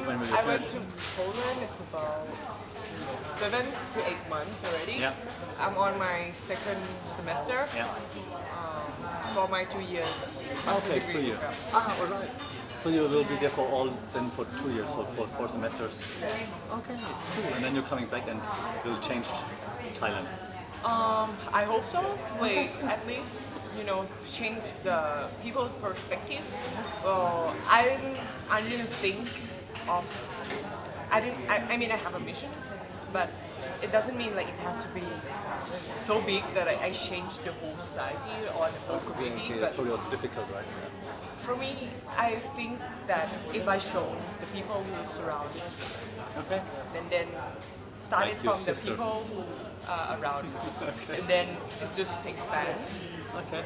when will you I went finish? to Poland. It's about 7 to 8 months already. Yeah. I'm on my second semester Yeah. for my 2 years. Okay, it's 2 years. Ah, all right. So you will be there for all then for 2 years, for 4 semesters. Okay, cool. And then you're coming back and you'll change Thailand. I hope so. Like at least change the people's perspective. Well, I didn't think of. I didn't. I mean, I have a mission, but it doesn't mean like it has to be so big that I change the whole society or the whole community. Okay, But that's probably also difficult, right? for me, I think that if I show the people who surround me, Okay. and then started Like your from the sister. people who are around me, and then it just expands. Okay.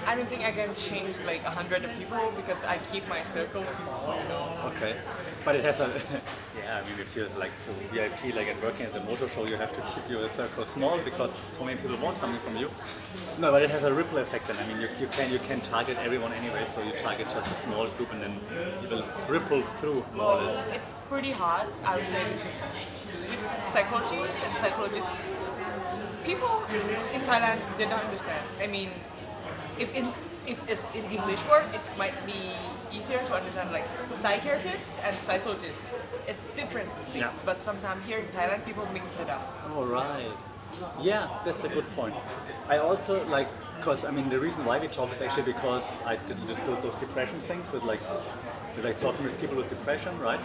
I don't think I can change like 100 of people because I keep my circle small. Okay. But it has a yeah. I mean, if you're like a VIP, like at working at the motor show, you have to keep your circle small because so many people want something from you. No, but it has a ripple effect, and I mean, you can target everyone anyway. So you target just a small group, and then you will ripple through more or Well, less. it's pretty hard, I would say, because with psychologists, people in Thailand, they don't understand. I mean, if it's in English word, it might be easier to understand. Like psychiatrist and psychologist, it's different things. Yeah. But sometimes here in Thailand, people mix it up. All right. Yeah, that's a good point. I also like, because I mean, the reason why we talk is actually because I did those depression things with like talking with people with depression, right?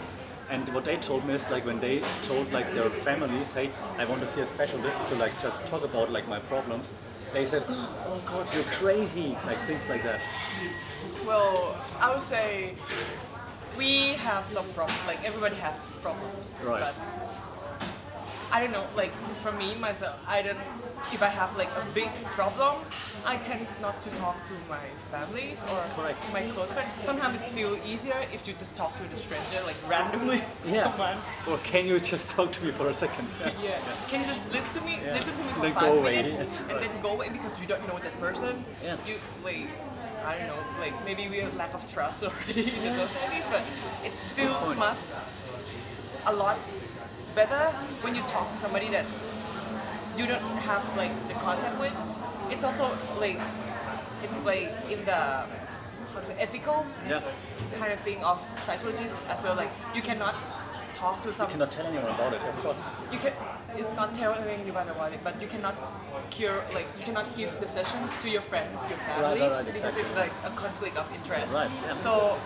And what they told me is like when they told like their families, hey, I want to see a specialist to like just talk about like my problems. They said, oh God, you're crazy, like things like that. Well, I would say we have some problems. Like everybody has problems. Right. But I don't know. Like for me myself, I don't. If I have like a big problem, I tend not to talk to my families or Correct. my close friends. Sometimes it feels easier if you just talk to the stranger, like randomly. Yeah. Someone. Or can you just talk to me for a second? Yeah. Can you just listen to me? Yeah. Listen to me for Then 5 go away. minutes Yes. and then go away because you don't know that person. Yeah. You like I don't know, like maybe we have lack of trust already in the societies, but it feels point. much a lot better when you talk to somebody that you don't have like the contact with. It's also like it's like in the how to say, ethical Yeah. kind of thing of psychologists as well. Like you cannot talk to You some cannot tell anyone about it, of course. you can it's not telling anyone about it, but you cannot you cannot give the sessions to your friends, your families, right, because exactly. it's like a conflict of interest. Right, yeah. So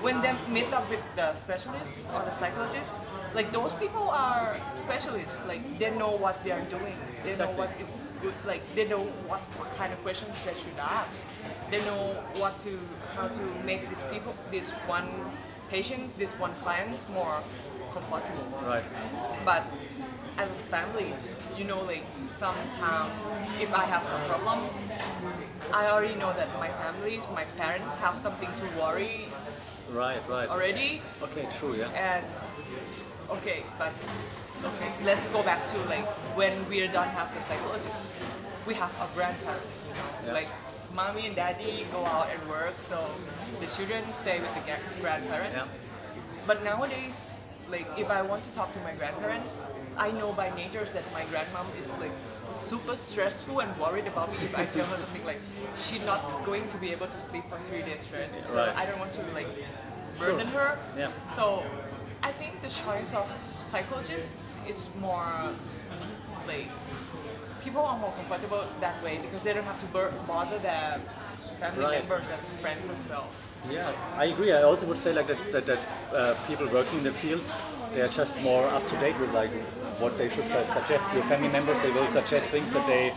when they meet up with the specialists or the psychologists, like those people are specialists. Like they know what they are doing. They know Exactly. what is good. Like they know what kind of questions they should ask. They know how to make this one patients, this one clients more comfortable. Right. But as a family, like sometimes if I have a problem, I already know that my parents have something to worry Right. already. Okay, true, yeah. And let's go back to like when we're done have the psychologist. We have a grandparent, Yeah. like mommy and daddy go out and work, so the children stay with the grandparents. Yeah. But nowadays, like if I want to talk to my grandparents, I know by nature that my grandmom is like super stressful and worried about me if I tell her something like she's not going to be able to sleep for 3 days straight. So Right. I don't want to like burden her. Yeah. So I think the choice of psychologists is more like people are more comfortable that way because they don't have to bother their family Right. members and friends as well. Yeah, I agree. I also would say like that people working in the field, they are just more up to date with like what they should suggest to your family members. They will suggest things that they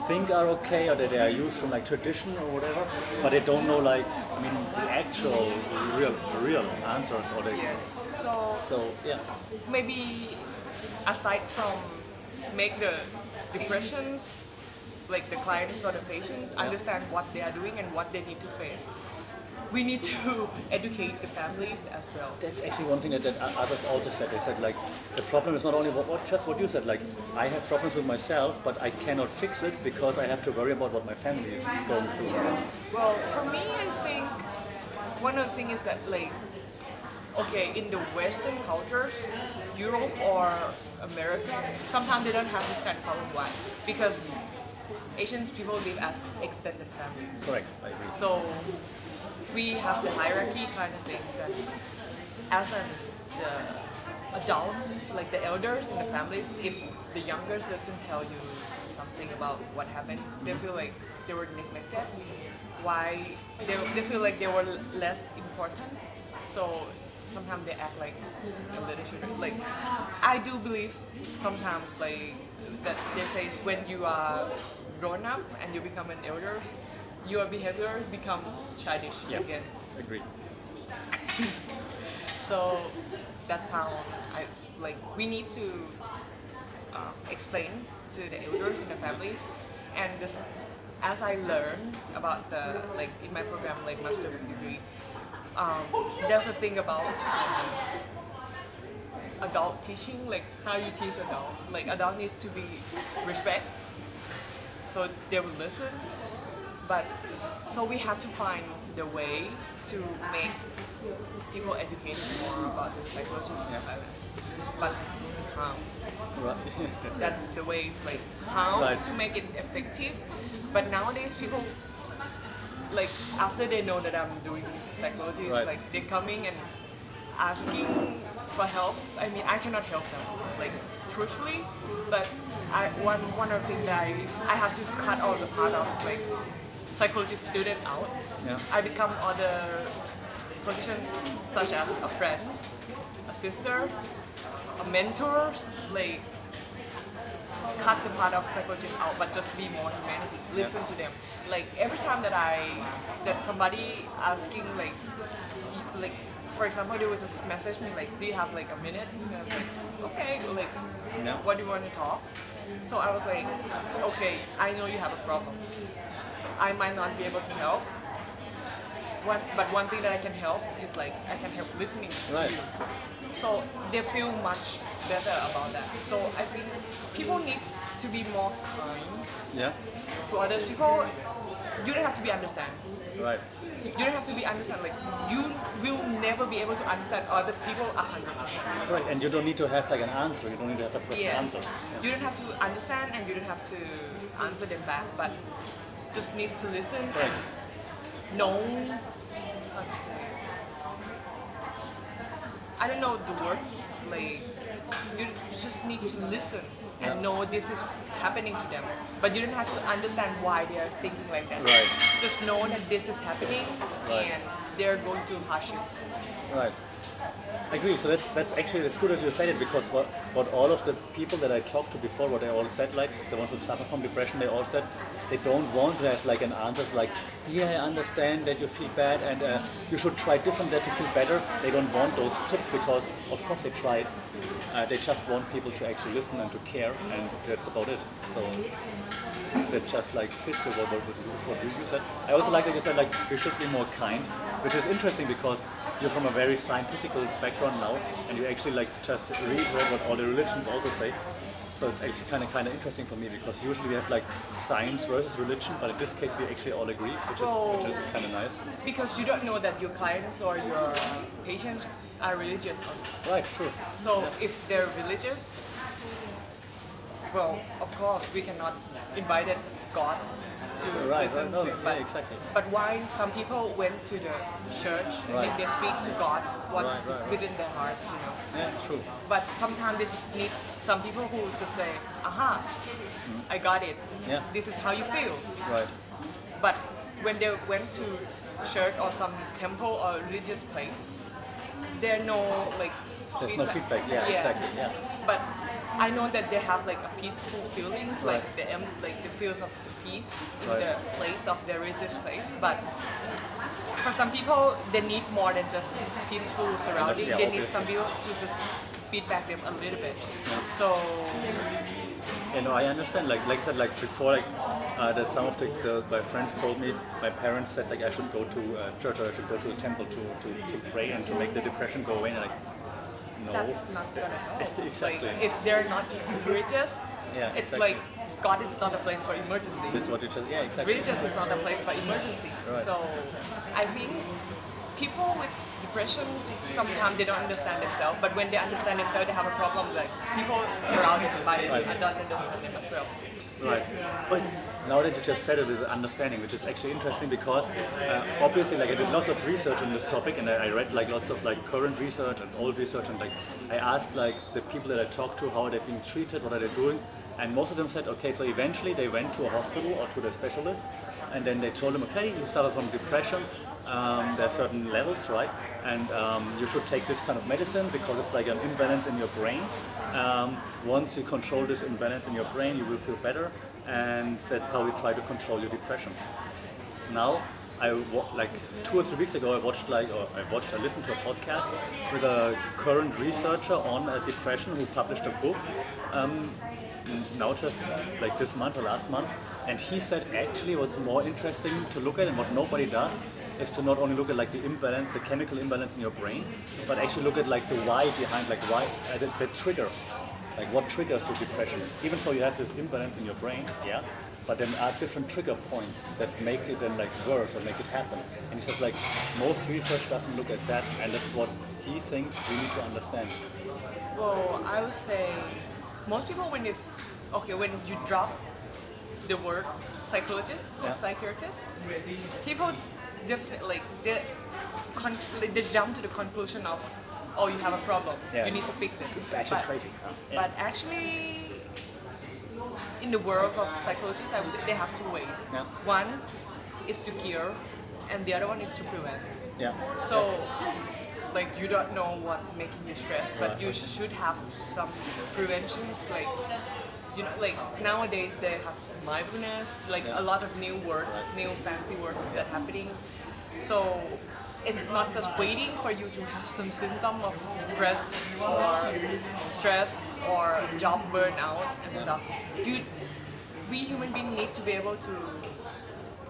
think are okay or that they are used from like tradition or whatever, but they don't know like the actual real answers or the Yes. so yeah. Maybe aside from make the depressions, like the clients or the patients understand what they are doing and what they need to face, we need to educate the families as well. That's actually one thing that others also said. They said like the problem is not only just what you said. Like I have problems with myself, but I cannot fix it because I have to worry about what my family is going through. Well, for me, I think one of the things is that like okay, in the Western cultures, Europe or America, sometimes they don't have this kind of problem. Why? Because Asian people live as extended families. Correct, I agree. So we have the hierarchy kind of things, and as the adult, like the elders in the families, if the youngers doesn't tell you something about what happened, they feel like they were neglected. Why they feel like they were less important. So sometimes they act like a little children. Like I do believe sometimes like that they say when you are grown up and you become an elder, your behavior become childish again. Agreed. So that's how I like. We need to explain to the elders in the families, and this, as I learn about the like in my program like master degree, there's a thing about adult teaching, like how you teach adult. Like adult needs to be respect, so they will listen. But so we have to find the way to make people educated more about the psychology of Thailand. But Right. that's the way. It's like how Right. to make it effective. But nowadays people like after they know that I'm doing psychology, it's Right. like they're coming and asking for help. I mean, I cannot help them, like truthfully. But one of the things that I have to cut all the part of like psychology student out. Yeah. I become other positions such as a friend, a sister, a mentor, like cut the part of psychology out, but just be more humanity. Listen to them. Like every time that somebody asking like for example, they would just message me like, do you have like a minute? And I was like, okay, like Yeah. what do you want to talk? So I was like, okay, I know you have a problem. I might not be able to help. But one thing that I can help is like I can help listening Right. to you. So they feel much better about that. So I think people need to be more kind Yeah. to others. People, you don't have to be understand. Right. You don't have to be understand. Like you will never be able to understand other people 100%. Right. And you don't need to have like an answer. You don't need to have a perfect Yeah. answer. You don't have to understand and you don't have to answer them back, but just need to listen Right. and know how to say it. I don't know the words, like you just need to listen and Yeah. know this is happening to them. But you don't have to understand why they are thinking like that. Right. Just know that this is happening Right. and they're going to hush you. Right. I agree. So that's actually that's good that you said it, because what all of the people that I talked to before, what they all said, like the ones who suffer from depression, they all said they don't want to have like an answers like, yeah, I understand that you feel bad and you should try this and that to feel better. They don't want those tips because of course they tried. They just want people to actually listen and to care, and that's about it. So that just like fits with what you said. I also like that you said like we should be more kind, which is interesting because you're from a very scientific background now, and you actually like just reiterate what all the religions also say. So it's actually kind of interesting for me because usually we have like science versus religion, but in this case we actually all agree, which is kind of nice. Because you don't know that your clients or your patients are religious. Right, true. So if they're religious, well, of course we cannot invite God to Right, listen no, to. yeah, exactly. But why some people went to the church Right. and they speak to God what's Right. within their heart, you know. Yeah, true. But sometimes they just need some people who just say, aha, I got it. Yeah. This is how you feel. Right. But when they went to church or some temple or religious place, there are no like There's no feedback. Yeah, exactly. Yeah. But I know that they have like a peaceful feelings, Right. like the feels of peace in Right. the place of their religious place. But for some people, they need more than just peaceful surrounding. Yeah, They need obviously. some people to just feedback them a little bit. So You know, I understand. Like I said, like before, like that some of my friends told me, my parents said like I should go to church or I should go to a temple to pray and to make the depression go away. And like, no. that's not gonna help. Exactly. Like if they're not religious, Yeah, it's exactly. like God is not a place for emergency. That's what you just. Yeah, exactly. Religious is not a place for emergency. Right. So I think people with depressions, sometimes they don't understand themselves, but when they understand themselves, they have a problem. Like people around them don't understand them as well. Right. But now that you just said it with understanding, which is actually interesting because obviously, like I did lots of research on this topic, and I read like lots of like current research and old research, and like I asked like the people that I talked to how they're being treated, what are they doing, and most of them said, okay, so eventually they went to a hospital or to the specialist, and then they told them, okay, you suffer from depression. There are certain levels, right? And you should take this kind of medicine because it's like an imbalance in your brain. Once you control this imbalance in your brain, you will feel better, and that's how we try to control your depression. Now, like 2 or 3 weeks ago, I listened to a podcast with a current researcher on depression who published a book. Now just like this month or last month, and he said actually what's more interesting to look at and what nobody does is to not only look at like the imbalance, the chemical imbalance in your brain, but actually look at like the why behind, like why the trigger, like what triggers the depression. Even though you have this imbalance in your brain, yeah, but there are different trigger points that make it then like worse or make it happen. And he says like most research doesn't look at that, and that's what he thinks we need to understand. Well, I would say most people when you drop the word psychologist or psychiatrist, people definitely they jump to the conclusion of, oh, you have a problem, you need to fix it. Actually crazy. But actually, in the world of psychologists, I would say they have two ways. Yeah. One is to cure, and the other one is to prevent. Yeah. So, like you don't know what's making you stressed, but you should have some preventions, like like nowadays they have mindfulness, like a lot of new words, new fancy words that are happening. So it's not just waiting for you to have some symptom of depression or stress or job burnout and stuff. We human beings need to be able to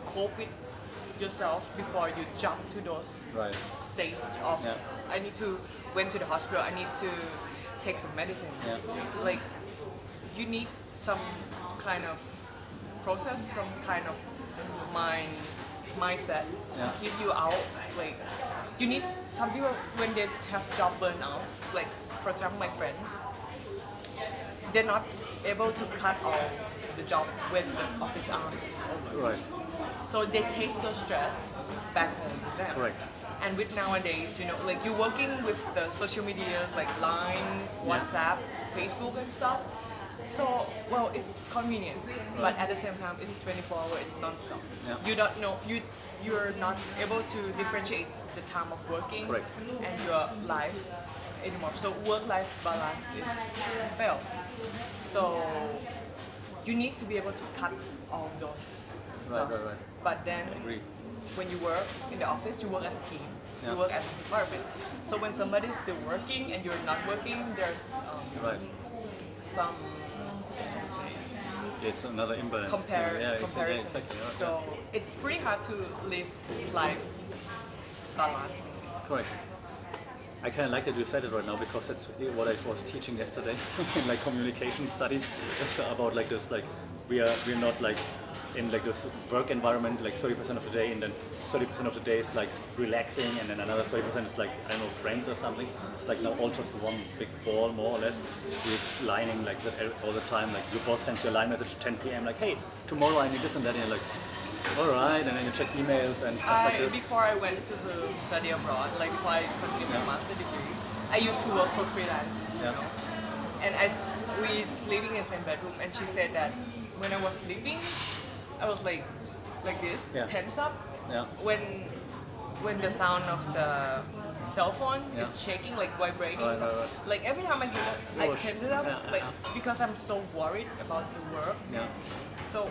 cope with yourself before you jump to those stage of I need to went to the hospital, I need to take some medicine. Like you need some kind of process, some kind of mindset to keep you out. Like you need some people when they have job burnout, like for example my friends, they're not able to cut off the job when the office hours is over. So they take the stress back home to them. Correct. And with nowadays, like you're working with the social medias like Line, WhatsApp, Facebook and stuff. So, well, it's convenient, but at the same time, it's 24 hours, it's non-stop. You don't know, you're not able to differentiate the time of working and your life anymore. So work-life balance is failed. So you need to be able to cut all of those stuff. But then when you work in the office, you work as a team, you work as a department. So when somebody's still working and you're not working, there's some it's another imbalance. Comparison. Exactly. So it's pretty hard to live life balance. Correct. I kind of like that you said it right now because that's what I was teaching yesterday in like communication studies. It's about like this, like we're not like in like this work environment like 30% of the day, and then 30% of the day is like relaxing, and then another 30% is like, I don't know, friends or something. It's like now all just one big ball more or less. We're lining like that all the time. Like your boss sends you a line message at 10 p.m. like, hey, tomorrow I need this and that, and you're like, all right, and then you check emails and stuff like this. Before I went to study abroad, like before I continued my master degree, I used to work for freelance. And we living in the same bedroom, and she said that when I was sleeping, I was like this, tense up. When the sound of the cell phone is shaking, like vibrating, like every time I hear that, I tense it up, like because I'm so worried about the work. So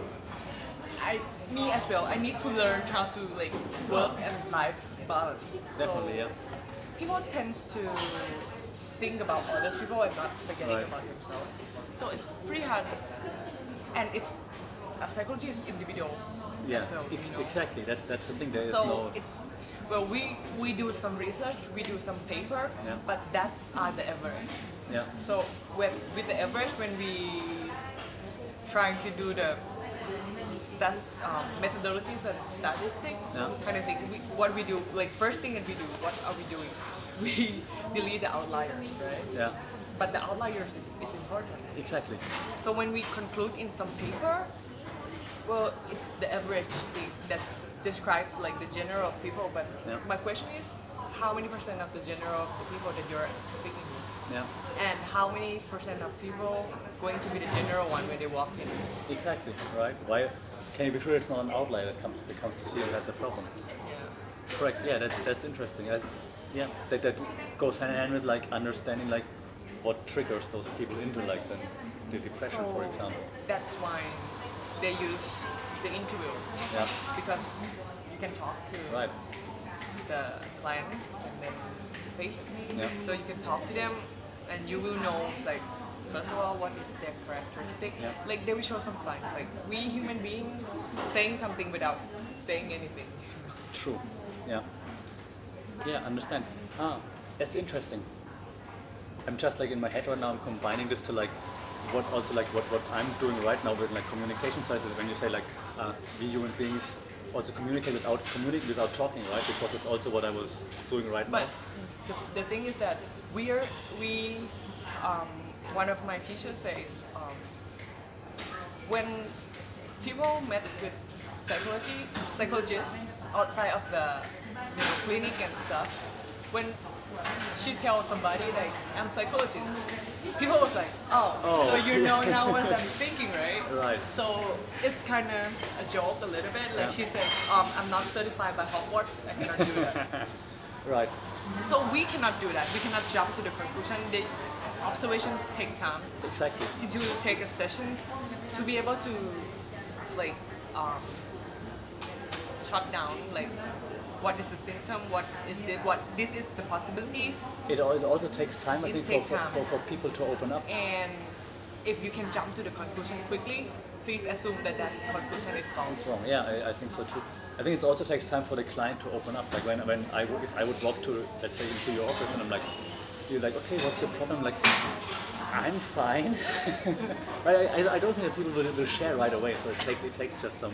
me as well, I need to learn how to like work and life balance. Definitely, People tends to think about others people and not forgetting about themselves. So it's pretty hard, and it's psychology is individual. Exactly. That's the thing. There is it's we do some research, we do some paper, but that's the average. So with the average, when we trying to do the methodologies and statistics Yeah. kind of thing. What we do, like first thing that we do, what are we doing? We delete the outliers, right? Yeah. But the outliers is important. Exactly. So when we conclude in some paper, well, it's the average thing that describe like the general of people. But Yeah. my question is, how many percent of the general of the people that you're speaking with? Yeah. And how many percent of people going to be the general one when they walk in? Exactly. Right. Why? Can you be sure it's not an outlier that comes to see it as a problem? Yeah. Correct. Yeah. That's interesting. Yeah. That goes hand in hand with like understanding like what triggers those people into like the depression, for example. That's why they use the interview Yeah. because you can talk to Right. the clients and then the patient. Yeah. So you can talk to them and you will know like first of all what is their characteristic. Yeah. Like they will show some signs. Like we human beings saying something without saying anything. True. Yeah. Yeah. Understand. That's interesting. I'm just like in my head right now. I'm combining this to like what I'm doing right now with like communication side. When you say like we human beings also communicate without talking, right? Because it's also what I was doing right But now. the thing is that one of my teachers says when people met with psychologists outside of the clinic and stuff, when she tells somebody like I'm psychologist, people was like, oh, so you know now what I'm thinking, right? Right. So it's kind of a joke a little bit. Like Yeah. she said, I'm not certified by Hogwarts, I cannot do that. Right. So we cannot do that. We cannot jump to the conclusion. The observations take time. Exactly. To take a sessions to be able to like shut down like what is the symptom, what this is the possibilities, It also takes time, I It think, takes for, time. for people to open up. and if you can jump to the conclusion quickly, please assume that that conclusion is false. It's wrong. Yeah, I think so too. I think it also takes time for the client to open up. Like if I would walk to, let's say, into your office and I'm like, you're like, okay, what's your problem? Like, I'm fine. I don't think that people will share right away. So it takes just some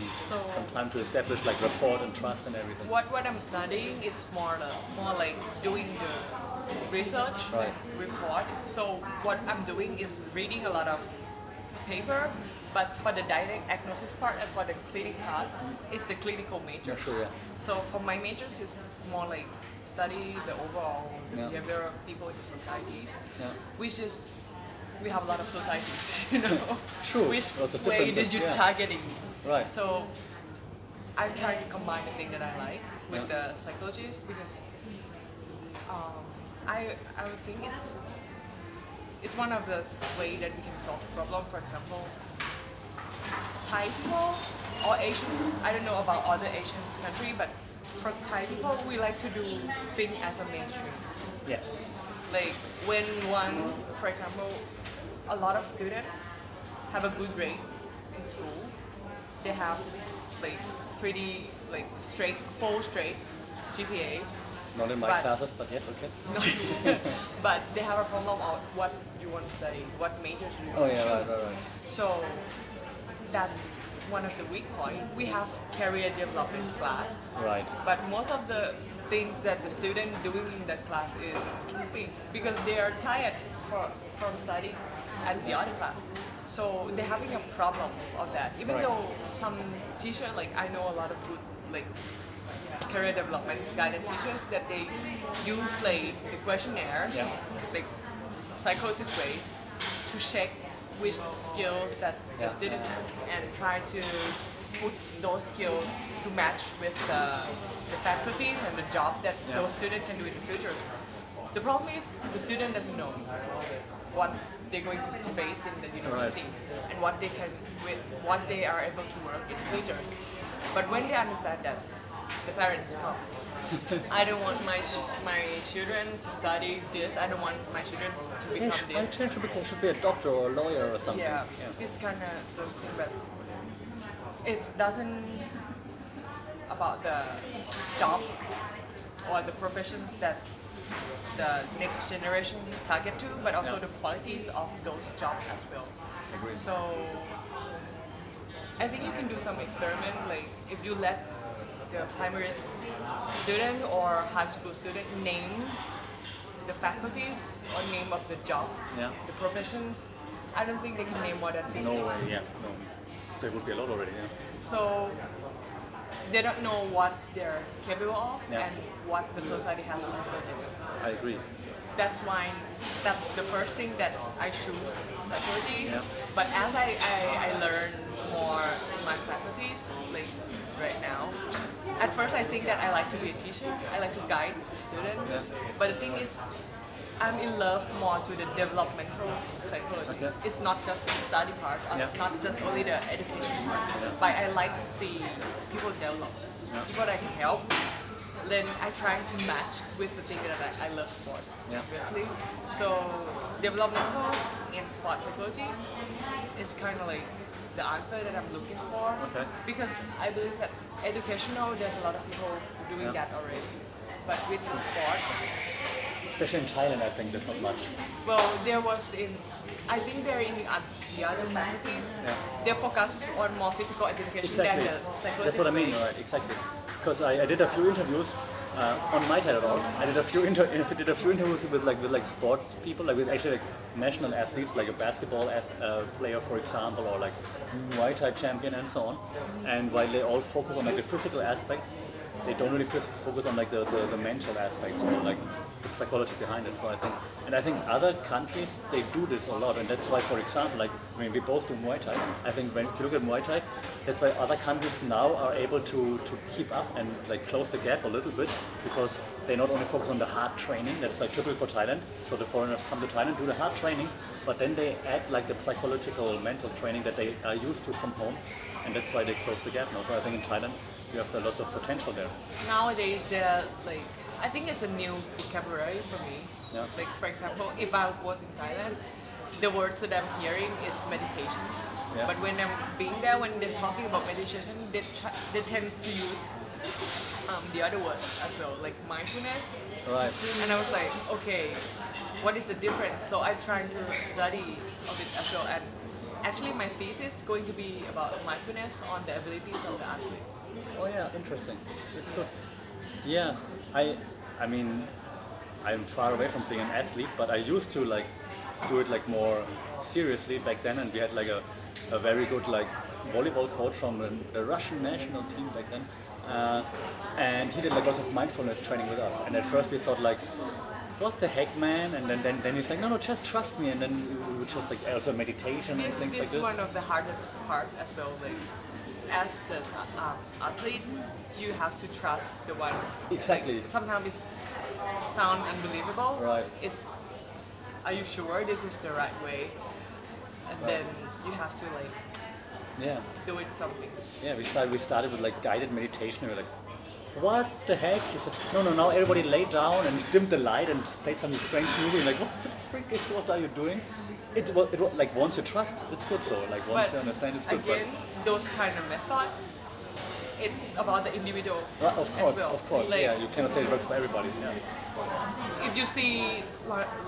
time to establish like rapport and trust and everything. What I'm studying is more like doing the research Right. report. So what I'm doing is reading a lot of paper, but for the diagnosis part and for the clinic part, it's the clinical major. Yeah, sure, yeah. So for my majors, it's more like study the overall Yeah. behavior of people in the societies, Yeah. which is we have a lot of societies, you know. True. Which Lots of way differences, did you yeah. targeting? Right. So I'm trying to combine the thing that I like with Yeah. the psychologist because I would think it's one of the way that we can solve the problem. For example, Thai people or Asian, I don't know about other Asian country, but for Thai people, we like to do things as a mainstream. Yes. Like when for example, a lot of students have a good grades in school. They have like pretty like full straight GPA. Not in my But- classes, but yes, okay. But they have a problem of what you want to study, what majors you Oh want to yeah, choose. right. So that's one of the weak points. We have career development class, Right. but most of the things that the student doing in that class is sleeping because they are tired from studying at the other class. So they're having a problem of that. Even Right. though some teacher, like I know a lot of good like career development guidance teachers that they use like the questionnaire, Yeah. like psychologist way, to check which skills that the Yeah. student have and try to put those skills to match with the faculties and the job that Yeah. those students can do in the future. The problem is the student doesn't know what they're going to face in the university and what they are able to work in the future. But when they understand that, the parents come. I don't want my children to study this. I don't want my children to Yeah, become my this. children should be a doctor or a lawyer or something. Yeah, it's kind of those things, but it doesn't about the job or the professions that the next generation target to, but also Yeah. the qualities of those jobs as well. Agree. So I think you can do some experiment, like if you let the primary student or high school student name the faculties or name of the job, Yeah. the professions. I don't think they can name more than 50. No way. Yeah. No. There would be a lot already. Yeah. So they don't know what they're capable of Yeah. and what the society has to offer them. I agree. That's why that's the first thing that I choose psychology. Yeah. But as I learn more in my faculties, like right now, at first I think that I like to be a teacher. I like to guide the student. Yeah. But the thing is, I'm in love more to the developmental psychology. Okay. It's not just the study part, or Yeah. not just only the education part. Yeah. But I like to see people develop, Yeah. people that can help. Then I try to match with the thing that I love sport, Yeah. obviously. So developmental and sport psychology is kind of like the answer that I'm looking for. Okay. Because I believe that educational, there's a lot of people doing Yeah. that already. But with the sport, Especially in Thailand, I think there's not much. well, there was in, I think they're in the other faculties. Yeah. They focus on more physical education Exactly. than the psychology. That's what I mean, right? Exactly. Because I did a few interviews on my Thai at all. I did a few interviews with sports people, like with actually like national athletes, like a basketball player, for example, or like Muay Thai champion and so on. And while they all focus on like the physical aspects, they don't really focus on like the mental aspects or like the psychology behind it. So I think other countries they do this a lot, and that's why, for example, like I mean, we both do Muay Thai. I think if you look at Muay Thai, that's why other countries now are able to keep up and like close the gap a little bit because they not only focus on the hard training. That's like typical for Thailand. So the foreigners come to Thailand, do the hard training, but then they add like the psychological, mental training that they are used to from home, and that's why they close the gap now. So I think in Thailand you have a lot of potential there. Nowadays, they're like, I think it's a new vocabulary for me. Yeah. Like, for example, if I was in Thailand, the words that I'm hearing is meditation. Yeah. But when I'm being there, when they're talking about meditation, they tend to use the other words as well, like mindfulness. Right. And I was like, okay, what is the difference? So I tried to study of it as well. And actually, my thesis is going to be about mindfulness on the abilities of the athletes. Oh yeah, interesting. It's good. Yeah, I mean, I'm far away from being an athlete, but I used to like do it like more seriously back then, and we had like a very good like volleyball coach from the Russian national team back then, and he did like lots of mindfulness training with us. And at first we thought like, what the heck, man? And then he's like, no, just trust me. And then we would just like also meditation and things This like is this. one of the hardest part as well. Like, as the athlete, you have to trust the one. Exactly. Like, sometimes it sounds unbelievable. Right. It's, are you sure this is the right way? And then you have to like Yeah. do it something. Yeah, we started with like guided meditation. We were like, what the heck? He said, no, now everybody lay down and dim the light and played some strange music. Like, what the frick is, what are you doing? It was like once you trust, it's good though. Like once you understand, it's good. Again, those kind of method, it's about the individual. But, as well. of course, Like, yeah. You cannot say it works for everybody. Yeah. if you see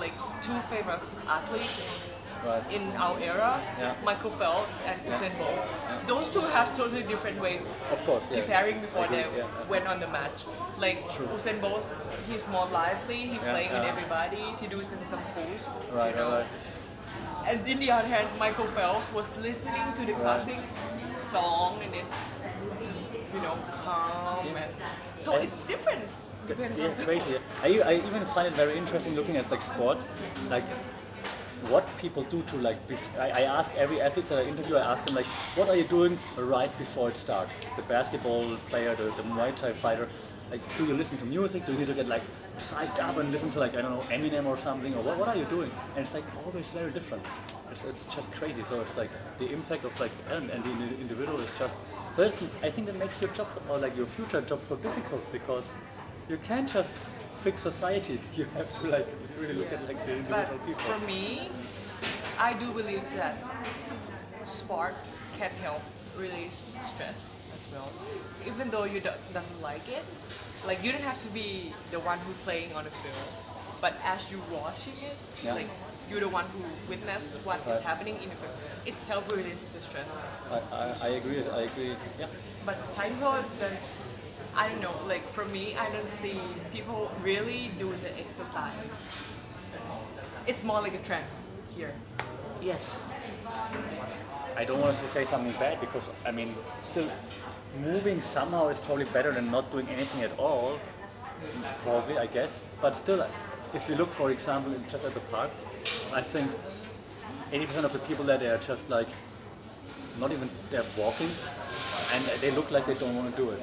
like two famous athletes Right. in our era, Yeah. Michael Phelps and Usain Bolt, those two have totally different ways Of course, yeah. preparing before I agree, they yeah. went on the match. Like Usain Bolt, he's more lively, he playing with yeah. everybody, he doing some pose. Right, you know? right. And in the other hand, Michael Phelps was listening to the classic song and then just, calm. And so it's different. Depends Yeah, on people. crazy. I even find it very interesting looking at like sports, like what people do to like. I ask every athlete that I interview. I ask them like, what are you doing right before it starts? The basketball player, the Muay Thai fighter. Like, do you listen to music? Do you need to get like psyched up and listen to like, I don't know, Eminem or something? Or what are you doing? And it's like always very different. It's just crazy. So it's like the impact of like and the individual is just. So I think that makes your job or like your future job so difficult because you can't just fix society. You have to like really look at like the But individual people. for me, I do believe that sport can help release stress as well. Even though you doesn't like it, like you don't have to be the one who's playing on the field, but as you watching it, Yeah. like you're the one who witnessed what is happening in the it's help release the stress. I agree. I agree. Yeah. But Thai people does, I don't know, like for me, I don't see people really do the exercise. It's more like a trend here. Yes. I don't want to say something bad because I mean, still moving somehow is probably better than not doing anything at all. Probably, I guess. But still, if you look, for example, just at the park, I think 80% of the people there, they are just like, not even, they're walking, and they look like they don't want to do it.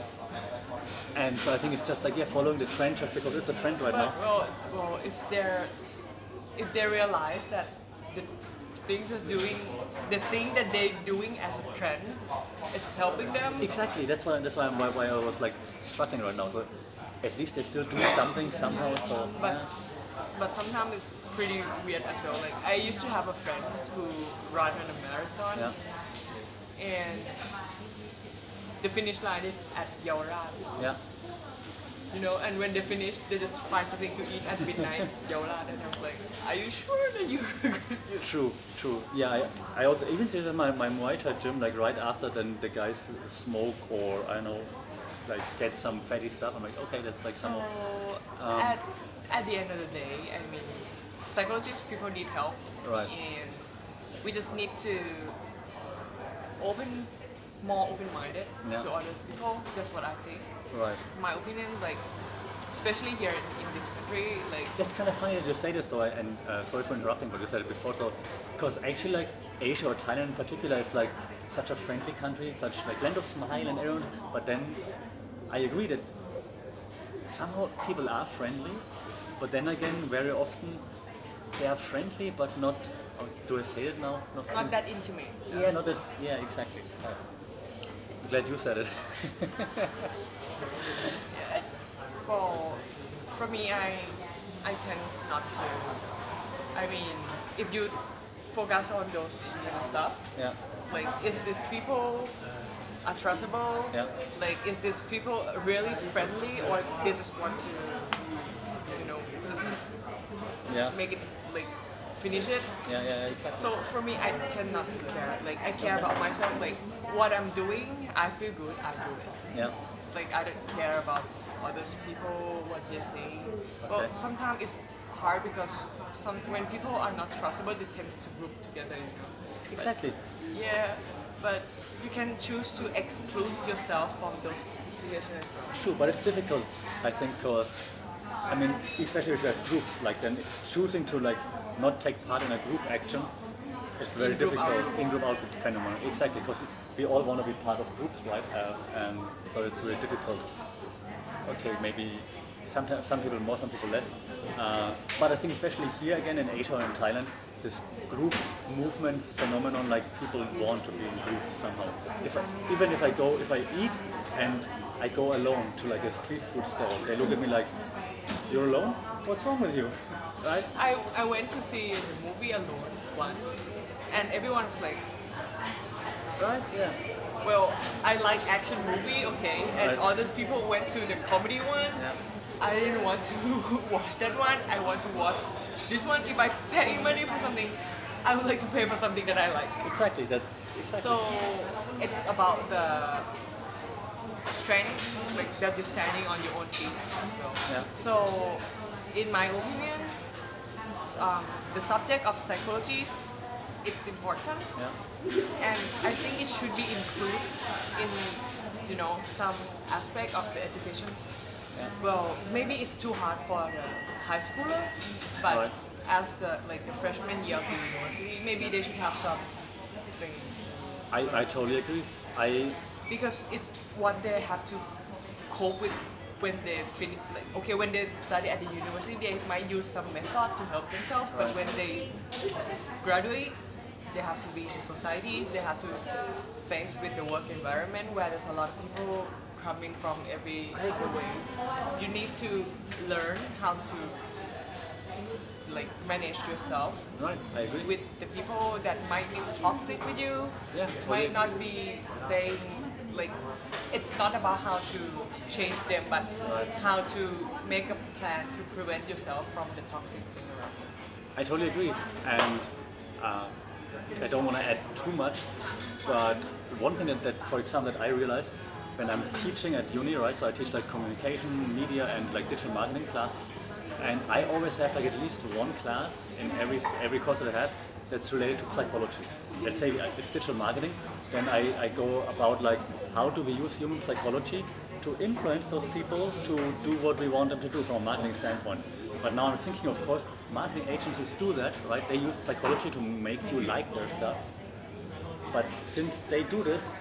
And so I think it's just like, yeah, following the trend just because it's a trend right now. Well, if they realize that the things are doing, the thing that they're doing as a trend is helping them. Exactly, that's why I was like struggling right now. So at least they still do something somehow. So But sometimes it's pretty weird as well. Like I used to have a friend who ran on a marathon, yeah, and the finish line is at Yaowarat. yeah. You know, and when they finish, they just find something to eat at midnight, Yaowarat, and I'm like, are you sure that you're True. Yeah, I also even see that my Muay Thai gym, like right after then the guys smoke or I don't know, like get some fatty stuff. I'm like, okay, that's like some of. So at the end of the day, I mean, psychologists, people need help, Right. and we just need to more open-minded Yeah. to other people. That's what I think. Right. My opinion, like especially here in this country, like That's kind of funny that you say this though, and sorry for interrupting, but you said it before. So, because actually, like Asia or Thailand in particular is like such a friendly country, such like land of smile and everyone. But then, I agree that somehow people are friendly, but then again, very often they are friendly, but not. Oh, do I say it now? not that intimate. Yeah, not as. Yeah, exactly. Glad you said it. It's, well, for me, I tend not to. I mean, if you focus on those kind of stuff, Yeah. like, is this people are trustable? Yeah. Like, is this people really friendly, or they just want to, just Yeah. make it like finish it? Yeah, exactly. So for me, I tend not to care. Like, I care about myself. Like, what I'm doing, I feel good. I do it. Yeah. Like I don't care about other people, what they say. Well, Okay. sometimes it's hard because when people are not trustable, they tend to group together. Exactly. Yeah, but you can choose to exclude yourself from those situations as well. True, but it's difficult, I think, because I mean, especially if you have groups, like then choosing to like not take part in a group action, it's very In-group difficult. out. In-group out phenomenon, exactly, because we all want to be part of groups, right? And so it's really difficult. Okay, maybe sometimes some people more, some people less. But I think especially here again in Asia and Thailand, this group movement phenomenon, like people want to be in groups somehow. Even if I eat and I go alone to like a street food stall, they look at me like, "You're alone? What's wrong with you?" Right? I went to see the movie alone once, and everyone's like, Right? Yeah. well, I like action movie, okay, and Right. all those people went to the comedy one. Yeah. I didn't want to watch that one. I want to watch this one. If I pay money for something, I would like to pay for something that I like. Exactly. Exactly. So it's about the strength, like that you're standing on your own feet as well. Yeah. So, in my opinion, the subject of psychology, it's important, Yeah. and I think it should be included in, some aspect of the education. Yeah. Well, maybe it's too hard for the high schooler, but Right. as the freshman year of the university, maybe they should have some thing. I totally agree. Because it's what they have to cope with when they finish. Like, okay, when they study at the university, they might use some method to help themselves, but Right. when they graduate, they have to be in societies, they have to face with the work environment where there's a lot of people coming from every way. You need to learn how to like manage yourself Right. I agree. with the people that might be toxic with you. Yeah, totally Might agree. not be saying like it's not about how to change them, but Right. how to make a plan to prevent yourself from the toxic thing around you. I totally agree, and I don't want to add too much, but one thing that, for example, that I realized when I'm teaching at uni, right? So I teach like communication, media, and like digital marketing classes, and I always have like at least one class in every course that I have that's related to psychology. Let's say it's digital marketing, then I go about like how do we use human psychology to influence those people to do what we want them to do from a marketing standpoint. But now I'm thinking, of course, marketing agencies do that, right? They use psychology to make you like their stuff. But since they do this,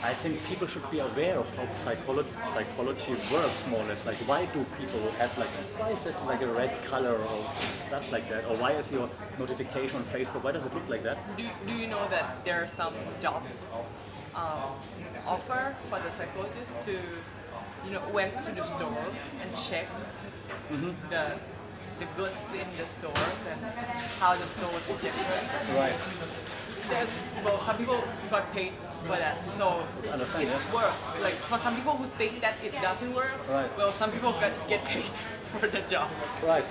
I think people should be aware of how psychology works more or less. Like, why do people have like, why is this like a red color or stuff like that? Or why is your notification on Facebook, why does it look like that? Do you know that there are some job offer for the psychologist to, went to the store and check the goods in the stores and how the stores are different. Right. Well, some people got paid for that, so it's work. Like for some people who think that it doesn't work, right. Well, some people get paid for the job. Right.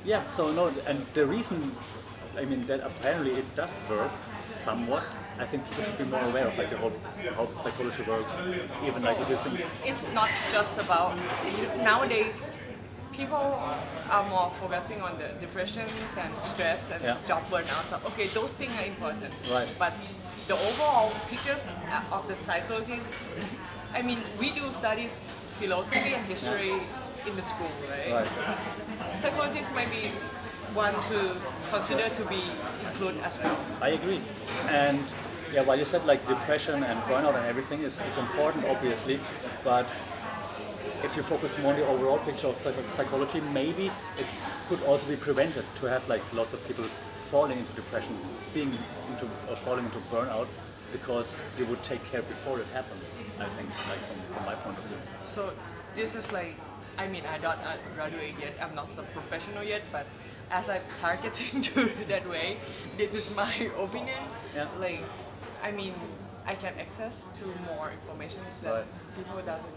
Yeah. So no, and the reason, I mean, that apparently it does work somewhat. I think people should be more aware of like the whole how psychology works. Even like if you think it's not just about nowadays. People are more focusing on the depressions and stress and job burnout. So okay, those things are important. Right. But the overall pictures of the psychologists, I mean, we do studies philosophy and history in the school, right? Psychologists might be one to consider to be included as well. I agree. And yeah, while you said like depression and burnout and everything is important, obviously, but if you focus more on the overall picture of psychology, maybe it could also be prevented to have like lots of people falling into depression, falling into burnout, because you would take care before it happens. I think, like from my point of view. So this is like, I mean, I don't graduate yet. I'm not a professional yet, but as I'm targeting to that way, this is my opinion. Yeah. Like, I mean, I can access to more information that people doesn't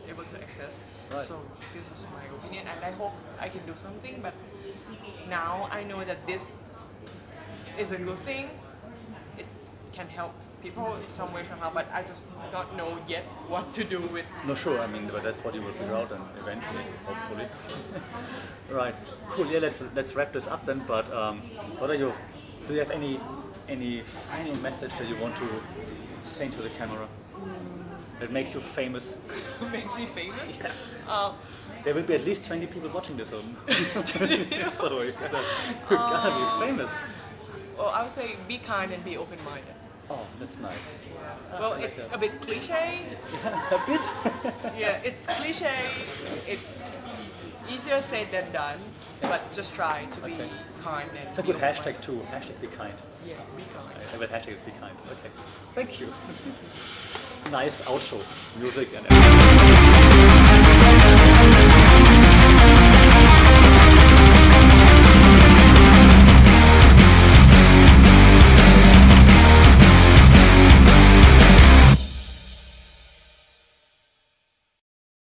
able to access. Right. So this is my opinion, and I hope I can do something. But now I know that this is a good thing. It can help people somewhere somehow, but I just don't know yet what to do with. No, sure. I mean, but that's what you will figure out, and eventually, hopefully. Right. Cool. Yeah. Let's wrap this up then. But what are your? Do you have any final message that you want to say to the camera? That makes you famous. Makes me famous? Yeah. There will be at least 20 people watching this. So you gotta be famous. Well, I would say be kind and be open-minded. Oh, that's nice. Well, it's a bit cliche. A bit? Yeah, it's cliche. It's easier said than done, but just try to be kind and. It's a good hashtag too. Hashtag be kind. Yeah, be kind. I have a hashtag be kind. Okay. Thank you. Nice outro music and everything.